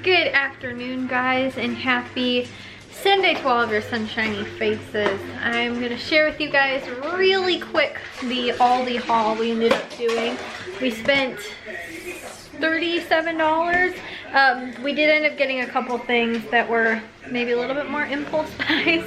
Good afternoon, guys, and happy Sunday to all of your sunshiny faces. I'm gonna share with you guys really quick the Aldi haul we ended up doing. We spent $37. We did end up getting a couple things that were maybe a little bit more impulse buys,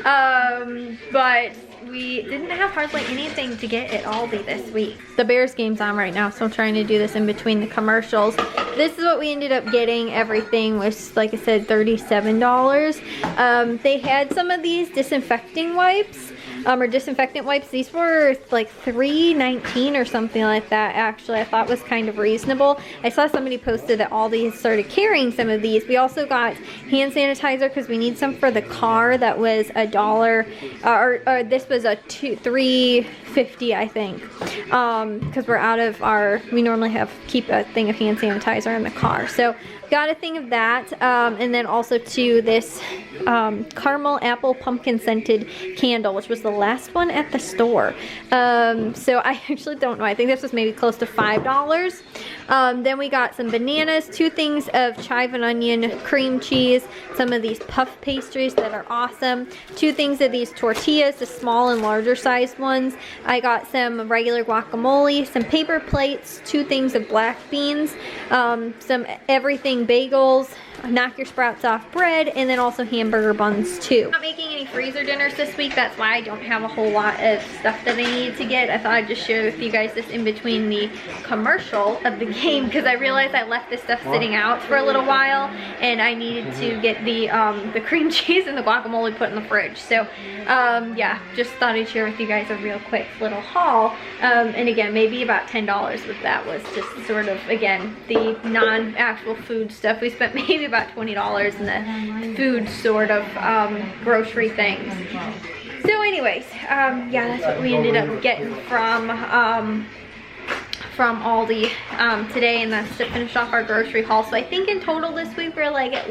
but we didn't have hardly anything to get at Aldi this week. The Bears game's on right now, so I'm trying to do this in between the commercials. This is what we ended up getting. Everything was, like I said, $37. They had some of these disinfecting wipes, or disinfectant wipes. These were like $3.19 or something like that. Actually, I thought was kind of reasonable. I saw somebody posted that Aldi has started carrying some of these. We also got hand sanitizer because we need some for the car. That was $1, or this was a $3.50, I think, because we're out of our, we normally keep a thing of hand sanitizer in the car. So got a thing of that, and then also to this caramel apple pumpkin scented candle, which was the last one at the store. So I actually don't know. I think this was maybe close to $5. Then we got some bananas, 2 things of chive and onion cream cheese, some of these puff pastries that are awesome, 2 things of these tortillas, the small and larger sized ones. I got some regular guacamole, some paper plates, 2 things of black beans, some everything bagels, knock your sprouts off bread, and then also hamburger buns too. I'm not making any freezer dinners this week. That's why I don't have a whole lot of stuff that I need to get. I thought I'd just share with you guys this in between the commercial of the game, because I realized I left this stuff sitting out for a little while and I needed to get the cream cheese and the guacamole put in the fridge. So yeah, just thought I'd share with you guys a real quick little haul. And again, maybe about $10 with that was just sort of, again, the non-actual food stuff. We spent maybe about $20 in the food sort of grocery things. So anyways, yeah, that's what we ended up getting from Aldi today, and that's to finish off our grocery haul. So I think in total this week we're like at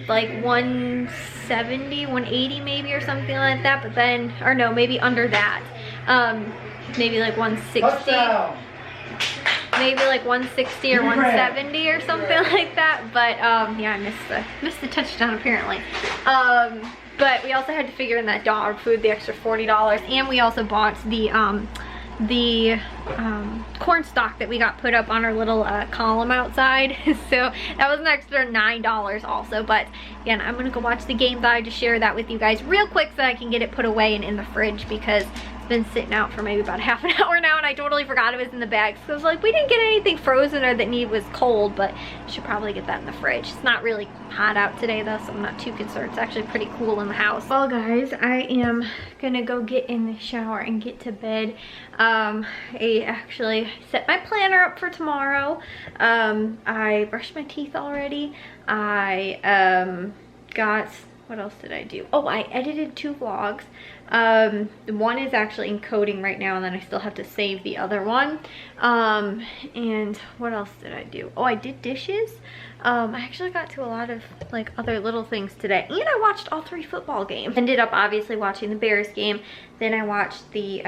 like 170, 180 maybe, or something like that. But then, or no, maybe under that, maybe like 160. Touchdown. Maybe like 160 or 170 or something like that. But yeah, I missed the touchdown apparently. But we also had to figure in that dog food, the extra $40, and we also bought the corn stalk that we got put up on our little column outside. So that was an extra $9 also. But again, I'm gonna go watch the game. Thought I'd just share that with you guys real quick so I can get it put away and in the fridge, because been sitting out for maybe about half an hour now, and I totally forgot it was in the bag. So I was like, we didn't get anything frozen or that was cold, but should probably get that in the fridge. It's not really hot out today though, so I'm not too concerned. It's actually pretty cool in the house. Well guys, I am gonna go get in the shower and get to bed. I actually set my planner up for tomorrow. I brushed my teeth already. I got, what else did I do? Oh, I edited 2 vlogs. One is actually encoding right now, and then I still have to save the other one. And what else did I do? Oh, I did dishes. I actually got to a lot of like other little things today, and I watched all 3 football games. Ended up obviously watching the Bears game, then I watched the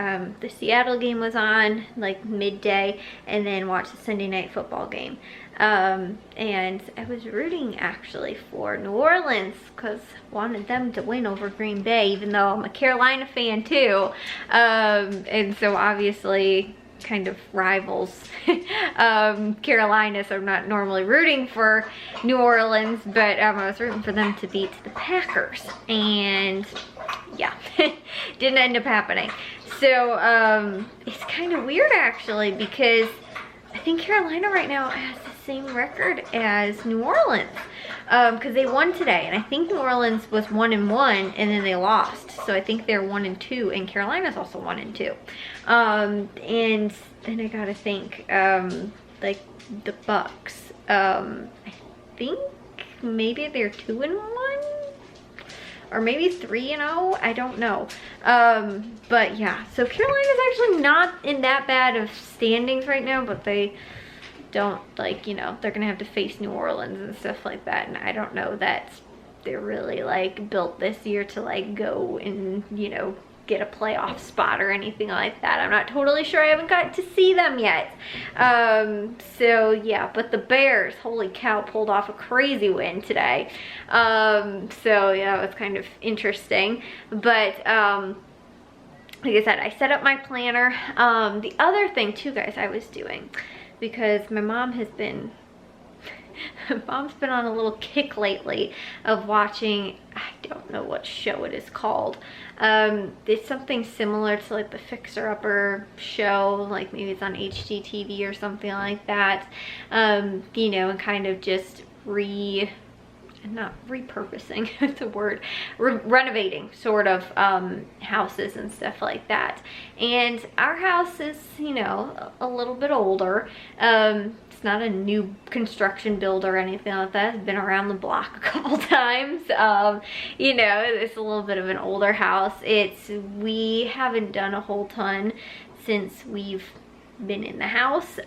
Seattle game was on like midday, and then watched the Sunday night football game. And I was rooting actually for New Orleans because wanted them to win over Green Bay, even though I'm a Carolina fan too. And so obviously kind of rivals Carolina, so I'm not normally rooting for New Orleans, but I was rooting for them to beat the Packers, and yeah, didn't end up happening. So it's kind of weird actually, because I think Carolina right now has the same record as New Orleans, because they won today, and I think New Orleans was 1-1 and then they lost, so I think they're 1-2, and Carolina's also 1-2. And then I gotta think, like the Bucks, I think maybe they're 2-1, or maybe 3-0, I don't know. But yeah, so Carolina's actually not in that bad of standings right now, but they don't, like, you know, they're gonna have to face New Orleans and stuff like that, and I don't know that they're really like built this year to like go and, you know, get a playoff spot or anything like that. I'm not totally sure. I haven't got to see them yet. So yeah, but the Bears, holy cow, pulled off a crazy win today. So yeah, it was kind of interesting. But like I said, I set up my planner. The other thing too, guys, I was doing, because my mom has been Mom's been on a little kick lately of watching, I don't know what show it is called. It's something similar to like the Fixer Upper show, like maybe it's on HGTV or something like that. You know, and kind of just not repurposing, it's a word, renovating sort of houses and stuff like that. And our house is, you know, a little bit older. It's not a new construction build or anything like that. It's been around the block a couple times. You know, it's a little bit of an older house. We haven't done a whole ton since we've been in the house,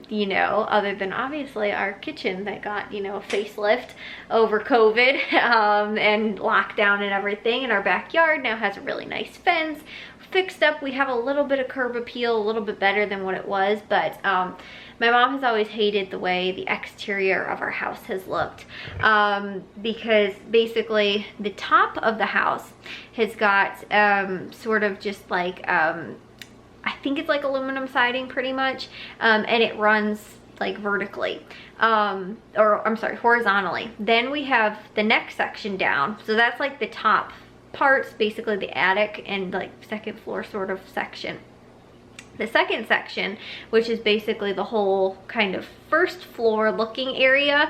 you know, other than obviously our kitchen that got, you know, a facelift over COVID and lockdown and everything. And our backyard now has a really nice fence fixed up. We have a little bit of curb appeal, a little bit better than what it was, but my mom has always hated the way the exterior of our house has looked, because basically the top of the house has got sort of just like I think it's like aluminum siding pretty much, and it runs like vertically, or I'm sorry, horizontally. Then we have the next section down, so that's like the top parts, basically the attic and like second floor sort of section. The second section, which is basically the whole kind of first floor looking area,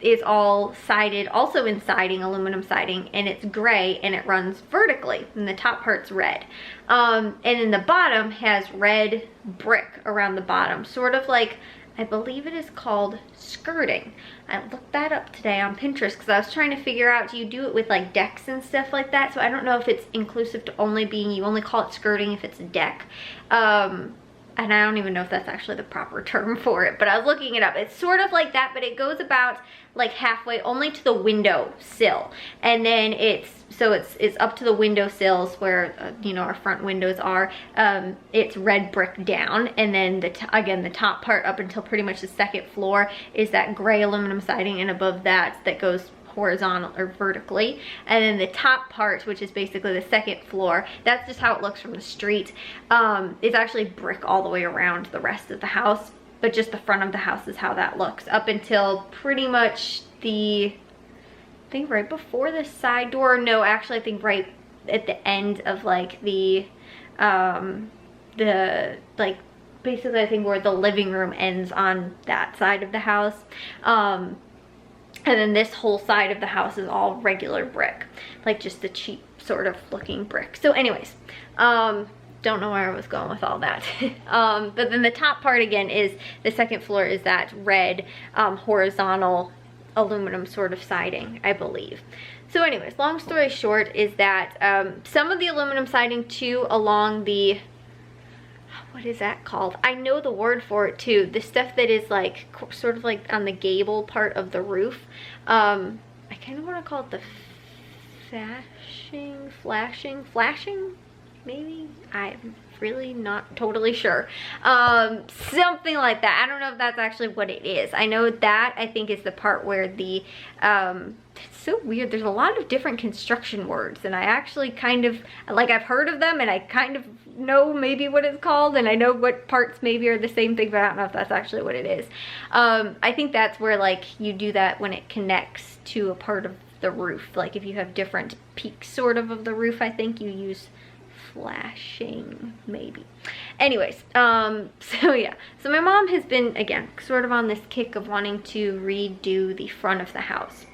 is all sided, also in siding, aluminum siding, and it's gray and it runs vertically, and the top part's red. And then the bottom has red brick around the bottom, sort of like, I believe it is called skirting. I looked that up today on Pinterest because I was trying to figure out, do you do it with like decks and stuff like that? So I don't know if it's inclusive to only being, you only call it skirting if it's a deck. And I don't even know if that's actually the proper term for it, but I was looking it up. It's sort of like that, but it goes about like halfway only to the window sill. And then it's up to the window sills where, you know, our front windows are. It's red brick down. And then again, the top part up until pretty much the second floor is that gray aluminum siding, and above that goes horizontal or vertically. And then the top part, which is basically the second floor, that's just how it looks from the street. It's actually brick all the way around the rest of the house, but just the front of the house is how that looks up until pretty much I think right before the side door. No, actually I think right at the end of like the like basically I think where the living room ends on that side of the house. And then this whole side of the house is all regular brick, like just the cheap sort of looking brick. So anyways, don't know where I was going with all that. But then the top part again is the second floor is that red horizontal aluminum sort of siding, I believe. So anyways, long story short is that some of the aluminum siding too along the, what is that called? I know the word for it too. The stuff that is like sort of like on the gable part of the roof. I kind of want to call it the flashing, maybe? I'm really not totally sure. Something like that. I don't know if that's actually what it is. I know that I think is the part where the it's so weird. There's a lot of different construction words, and I actually kind of, like, I've heard of them and I kind of know maybe what it's called, and I know what parts maybe are the same thing, but I don't know if that's actually what it is. I think that's where like you do that when it connects to a part of the roof. Like if you have different peaks sort of the roof, I think you use flashing maybe. Anyways, so yeah, so my mom has been again sort of on this kick of wanting to redo the front of the house.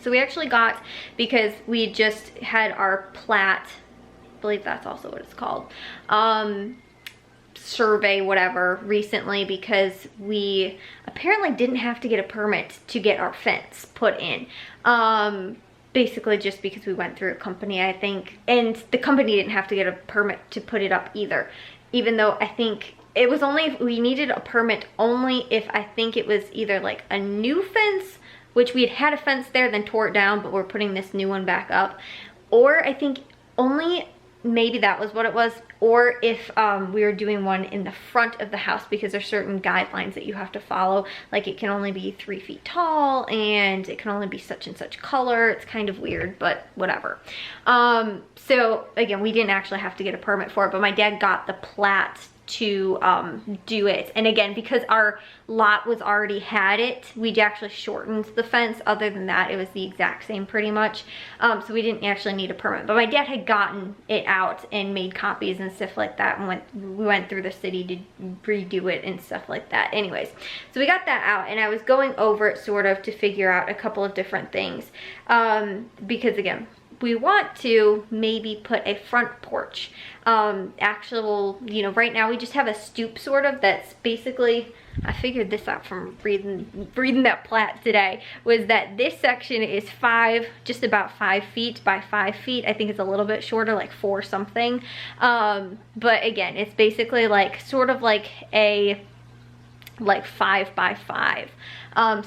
So we actually got, because we just had our plat, I believe that's also what it's called, survey whatever recently, because we apparently didn't have to get a permit to get our fence put in. Basically just because we went through a company, I think, and the company didn't have to get a permit to put it up either, even though I think it was only, we needed a permit only if I think it was either like a new fence, which we had a fence there then tore it down, but we're putting this new one back up, or I think only maybe that was what it was, or if we were doing one in the front of the house, because there's certain guidelines that you have to follow, like it can only be 3 feet tall and it can only be such and such color. It's kind of weird, but whatever. So again, we didn't actually have to get a permit for it, but my dad got the plat to do it. And again, because our lot was already had it, we actually shortened the fence. Other than that, it was the exact same pretty much. So we didn't actually need a permit, but my dad had gotten it out and made copies and stuff like that, and we went through the city to redo it and stuff like that. Anyways, so we got that out, and I was going over it sort of to figure out a couple of different things, because again, we want to maybe put a front porch. Actual, you know, right now we just have a stoop sort of that's basically, I figured this out from reading that plat today, was that this section is just about 5 feet by 5 feet. I think it's a little bit shorter, like 4 something. But again, it's basically like sort of like a 5 by 5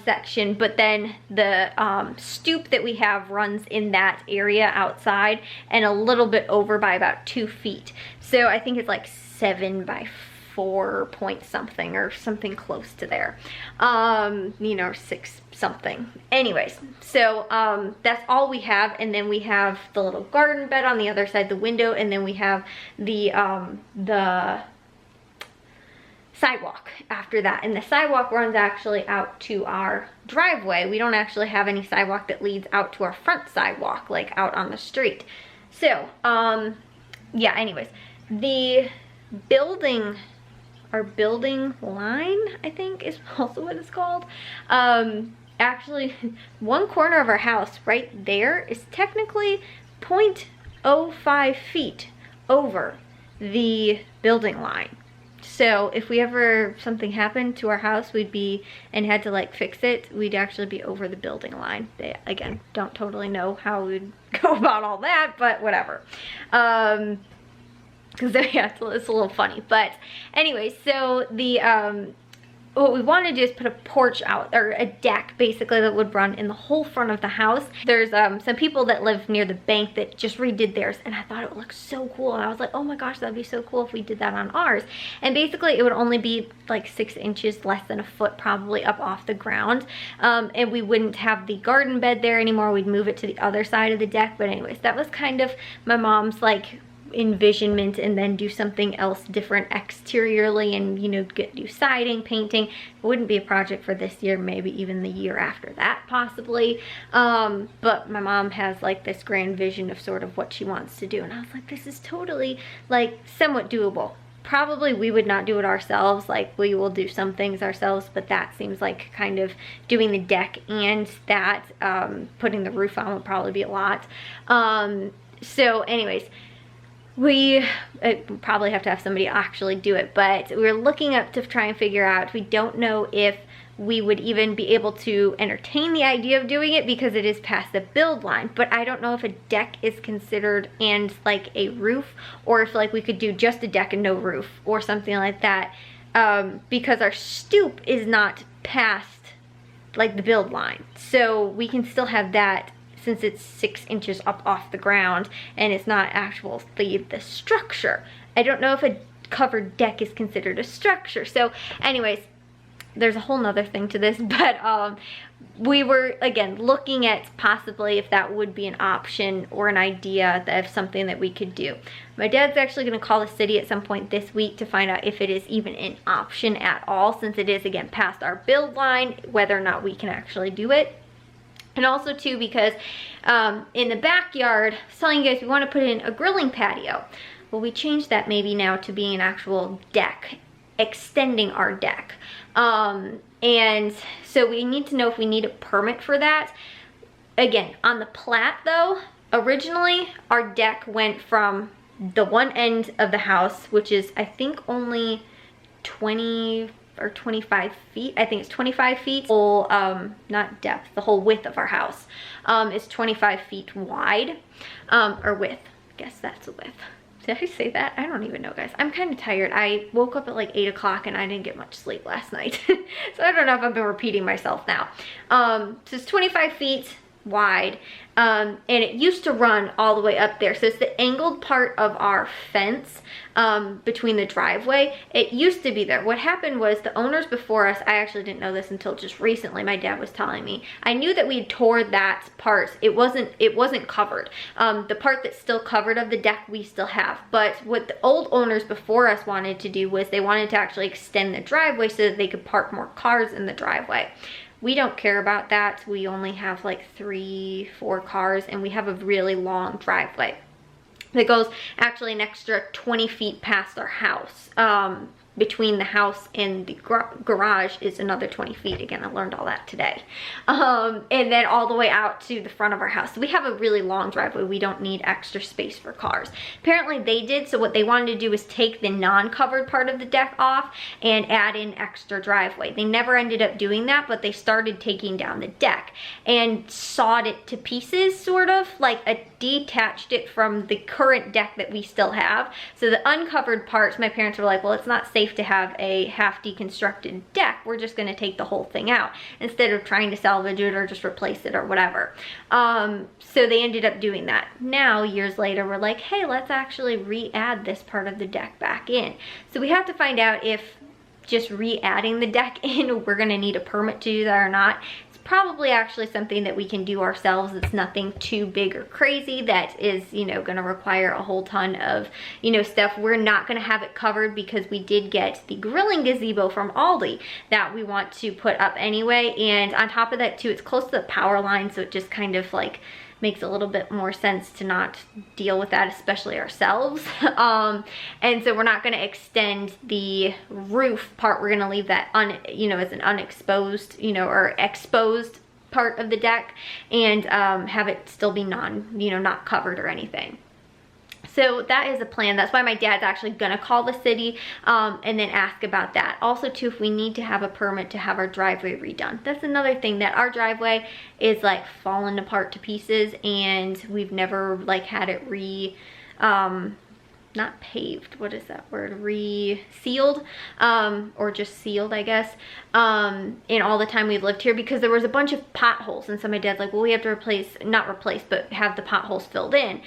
section, but then the stoop that we have runs in that area outside and a little bit over by about 2 feet. So I think it's like 7 by 4 point something or something close to there. You know, 6 something. Anyways, so that's all we have, and then we have the little garden bed on the other side of the window, and then we have the sidewalk after that, and the sidewalk runs actually out to our driveway. We don't actually have any sidewalk that leads out to our front sidewalk, like out on the street. So yeah, anyways, the building, our building line, I think is also what it's called. Actually, one corner of our house right there is technically 0.05 feet over the building line. So if we ever, something happened to our house, and had to like fix it, we'd actually be over the building line. They, again, don't totally know how we'd go about all that, but whatever. Because yeah, it's a little funny. But anyway, so what we want to do is put a porch out, or a deck basically, that would run in the whole front of the house. There's some people that live near the bank that just redid theirs, and I thought it would look so cool, and I was like, oh my gosh, that'd be so cool if we did that on ours. And basically it would only be like 6 inches, less than a foot probably, up off the ground, and we wouldn't have the garden bed there anymore. We'd move it to the other side of the deck. But anyways, that was kind of my mom's like envisionment, and then do something else different exteriorly, and you know, get new siding, painting. It wouldn't be a project for this year, maybe even the year after that possibly. But my mom has like this grand vision of sort of what she wants to do, and I was like, this is totally like somewhat doable. Probably we would not do it ourselves, like we will do some things ourselves, but that seems like kind of doing the deck, and that putting the roof on would probably be a lot. So anyways, we probably have to have somebody actually do it, but we're looking up to try and figure out. We don't know if we would even be able to entertain the idea of doing it because it is past the build line. But I don't know if a deck is considered and like a roof, or if like we could do just a deck and no roof or something like that, because our stoop is not past like the build line. So we can still have that, since it's 6 inches up off the ground and it's not actually the structure. I don't know if a covered deck is considered a structure. So anyways, there's a whole nother thing to this, but we were again looking at possibly if that would be an option or an idea of something that we could do. My dad's actually going to call the city at some point this week to find out if it is even an option at all, since it is again past our build line, whether or not we can actually do it. And also too, because in the backyard, I was telling you guys we want to put in a grilling patio. Well, we changed that maybe now to being an actual deck, extending our deck. And so we need to know if we need a permit for that. Again, on the plat though, originally our deck went from the one end of the house, which is I think only 20 or 25 feet. I think it's 25 feet. Whole, not depth, the whole width of our house is 25 feet wide, or width. I guess that's the width. Did I say that? I don't even know, guys. I'm kind of tired. I woke up at like 8 o'clock and I didn't get much sleep last night. So I don't know if I've been repeating myself now. So it's 25 feet wide, and it used to run all the way up there. So it's the angled part of our fence between the driveway. It used to be there. What happened was the owners before us, I actually didn't know this until just recently, my dad was telling me. I knew that we had tore that part. It wasn't covered. The part that's still covered of the deck we still have, but what the old owners before us wanted to do was they wanted to actually extend the driveway so that they could park more cars in the driveway. We don't care about that. We only have like 3-4 cars, and we have a really long driveway that goes actually an extra 20 feet past our house. Between the house and the garage is another 20 feet. Again, I learned all that today. And then all the way out to the front of our house. So we have a really long driveway. We don't need extra space for cars. Apparently they did, so what they wanted to do was take the non-covered part of the deck off and add in extra driveway. They never ended up doing that, but they started taking down the deck and sawed it to pieces, sort of, like detached it from the current deck that we still have. So the uncovered parts, my parents were like, well, it's not safe to have a half deconstructed deck. We're just going to take the whole thing out instead of trying to salvage it or just replace it or whatever. So they ended up doing that. Now, years later, we're like, hey, let's actually re-add this part of the deck back in. So we have to find out if just re-adding the deck in, we're going to need a permit to do that or not. Probably actually something that we can do ourselves. It's nothing too big or crazy that is, you know, gonna require a whole ton of, you know, stuff. We're not gonna have it covered because we did get the grilling gazebo from Aldi that we want to put up anyway. And on top of that too, it's close to the power line, so it just kind of like makes a little bit more sense to not deal with that, especially ourselves. And so we're not gonna extend the roof part. We're gonna leave that as an unexposed, or exposed part of the deck, and have it still be not covered or anything. So that is a plan. That's why my dad's actually gonna call the city and then ask about that. Also too, if we need to have a permit to have our driveway redone. That's another thing, that our driveway is like falling apart to pieces, and we've never like had it not paved, what is that word, re-sealed, or just sealed, I guess, in all the time we've lived here, because there was a bunch of potholes, and so my dad's like, well, we have to not replace, but have the potholes filled in,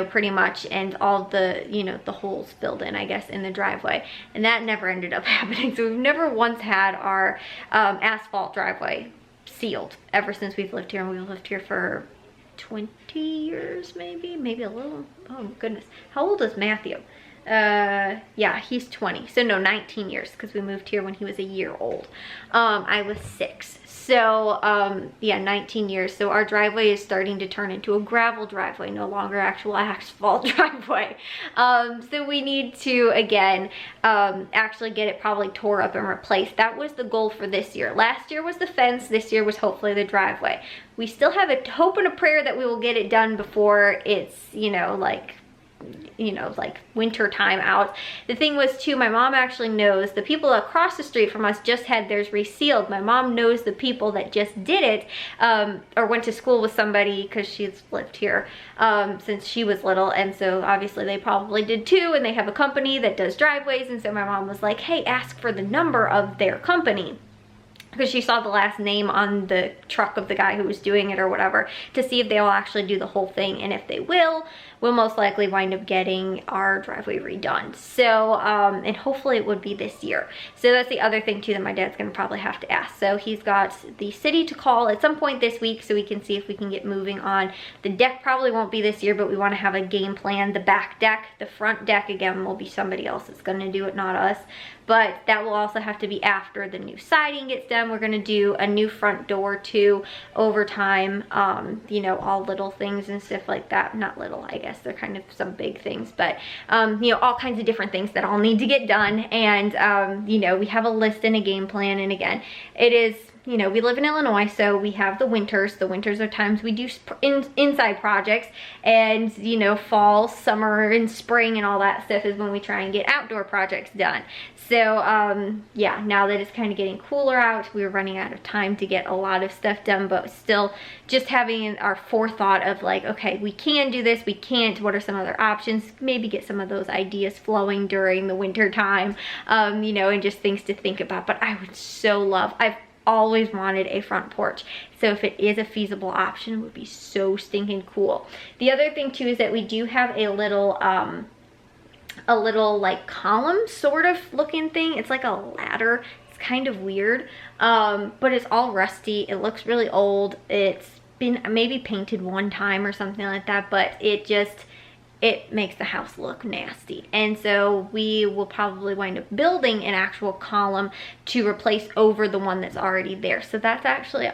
pretty much, and all the, the holes filled in, I guess, in the driveway, and that never ended up happening. So we've never once had our asphalt driveway sealed ever since we've lived here, and we've lived here for 20 years, maybe a little. Oh goodness, how old is Matthew? Yeah, he's 20, so no, 19 years, because we moved here when he was a year old. I was 6, so yeah, 19 years. So our driveway is starting to turn into a gravel driveway, no longer actual asphalt driveway. So we need to, again, actually get it probably tore up and replaced. That was the goal for this year. Last year was the fence, this year was hopefully the driveway. We still have a hope and a prayer that we will get it done before it's, like winter time out. The thing was too, my mom actually knows the people across the street from us just had theirs resealed. My mom knows the people that just did it, or went to school with somebody, because she's lived here since she was little, and so obviously they probably did too, and they have a company that does driveways, and so my mom was like, hey, ask for the number of their company, because she saw the last name on the truck of the guy who was doing it or whatever, to see if they will actually do the whole thing. And if they will, we'll most likely wind up getting our driveway redone. So, and hopefully it would be this year. So that's the other thing too that my dad's gonna probably have to ask. So he's got the city to call at some point this week so we can see if we can get moving on. The deck probably won't be this year, but we wanna have a game plan. The back deck, the front deck, again, will be somebody else that's gonna do it, not us. But that will also have to be after the new siding gets done. We're gonna do a new front door too over time. All little things and stuff like that. Not little, I guess they're kind of some big things, but all kinds of different things that all need to get done. And we have a list and a game plan. And again, it is, we live in Illinois, so we have the winters. The winters are times we do inside projects, and fall, summer, and spring and all that stuff is when we try and get outdoor projects done. So yeah, now that it's kind of getting cooler out, we're running out of time to get a lot of stuff done, but still just having our forethought of like, okay, we can do this, we can't, what are some other options, maybe get some of those ideas flowing during the winter time, and just things to think about. But I would so love, I've always wanted a front porch. So if it is a feasible option, it would be so stinking cool. The other thing too is that we do have a little like column sort of looking thing. It's like a ladder. It's kind of weird, but it's all rusty. It looks really old. It's been maybe painted one time or something like that, but it makes the house look nasty. And so we will probably wind up building an actual column to replace over the one that's already there. So that's actually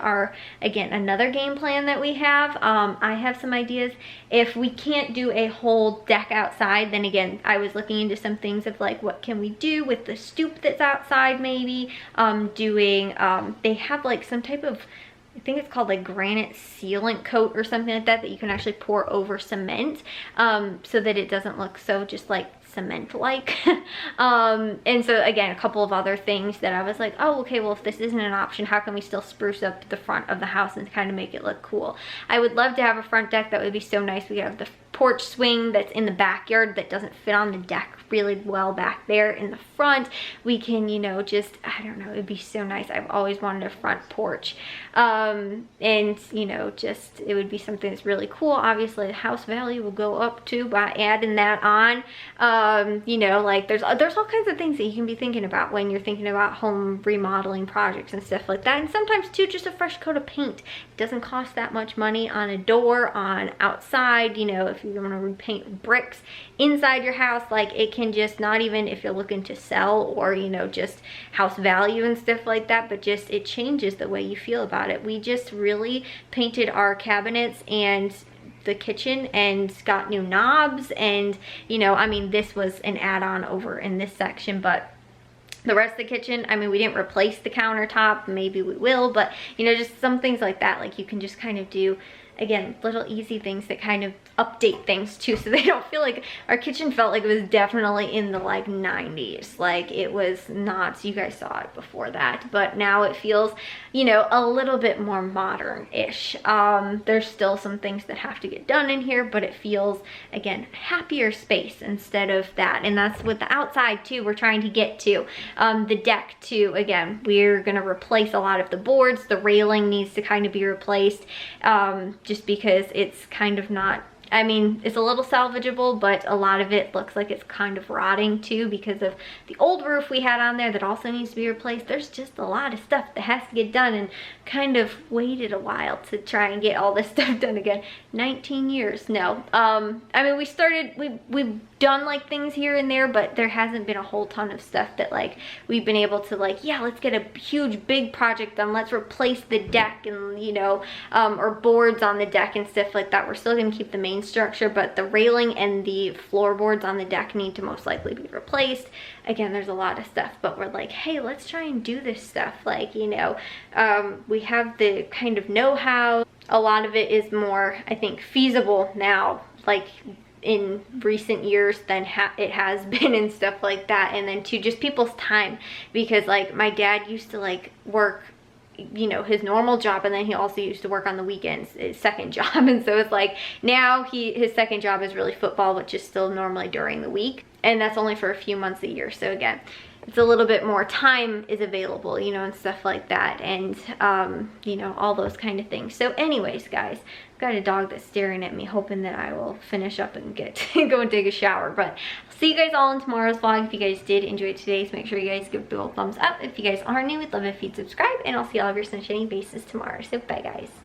again, another game plan that we have. I have some ideas. If we can't do a whole deck outside, then again, I was looking into some things of like, what can we do with the stoop that's outside maybe? They have like some type of, I think it's called like granite sealant coat or something like that, that you can actually pour over cement, so that it doesn't look so just like cement-like. And so again, a couple of other things that I was like, oh, okay, well, if this isn't an option, how can we still spruce up the front of the house and kind of make it look cool? I would love to have a front deck. That would be so nice. We have the porch swing that's in the backyard that doesn't fit on the deck really well back there in the front. We can, you know, just, I don't know, it'd be so nice. I've always wanted a front porch. And, you know, just, it would be something that's really cool. Obviously, the house value will go up too by adding that on. You know, like there's all kinds of things that you can be thinking about when you're thinking about home remodeling projects and stuff like that. And sometimes too, just a fresh coat of paint. It doesn't cost that much money on a door, on outside, you know, if you want to repaint bricks inside your house, like it can just, not even if you're looking to sell or, you know, just house value and stuff like that, but just it changes the way you feel about it. We just really painted our cabinets and the kitchen and got new knobs, and you know, I mean, this was an add-on over in this section, but the rest of the kitchen, I mean, we didn't replace the countertop. Maybe we will, but you know, just some things like that, like you can just kind of do, again, little easy things that kind of update things too, so they don't feel like, our kitchen felt like it was definitely in the like 90s. Like it was not, you guys saw it before that, but now it feels, you know, a little bit more modern-ish. There's still some things that have to get done in here, but it feels, again, happier space instead of that. And that's with the outside too, we're trying to get to. The deck too, again, we're gonna replace a lot of the boards. The railing needs to kind of be replaced, just because it's kind of not, I mean, it's a little salvageable, but a lot of it looks like it's kind of rotting too because of the old roof we had on there that also needs to be replaced. There's just a lot of stuff that has to get done, and kind of waited a while to try and get all this stuff done again. 19 years, no. I mean, we've done like things here and there, but there hasn't been a whole ton of stuff that like we've been able to like, yeah, let's get a huge big project done. Let's replace the deck and, you know, or boards on the deck and stuff like that. We're still gonna keep the main structure, but the railing and the floorboards on the deck need to most likely be replaced. Again, there's a lot of stuff, but we're like, hey, let's try and do this stuff. Like, you know, we have the kind of know-how. A lot of it is more, I think, feasible now, like in recent years than it has been and stuff like that. And then to just people's time, because like my dad used to like work, you know, his normal job, and then he also used to work on the weekends, his second job. And so it's like now his second job is really football, which is still normally during the week, and that's only for a few months a year. So again, it's a little bit more time is available, you know, and stuff like that, and you know, all those kind of things. So anyways, guys, I've got a dog that's staring at me, hoping that I will finish up and get to go and take a shower. But I'll see you guys all in tomorrow's vlog. If you guys did enjoy today's, make sure you guys give it a thumbs up. If you guys are new, we'd love it if you'd subscribe, and I'll see all of your sunshiny faces tomorrow. So bye, guys.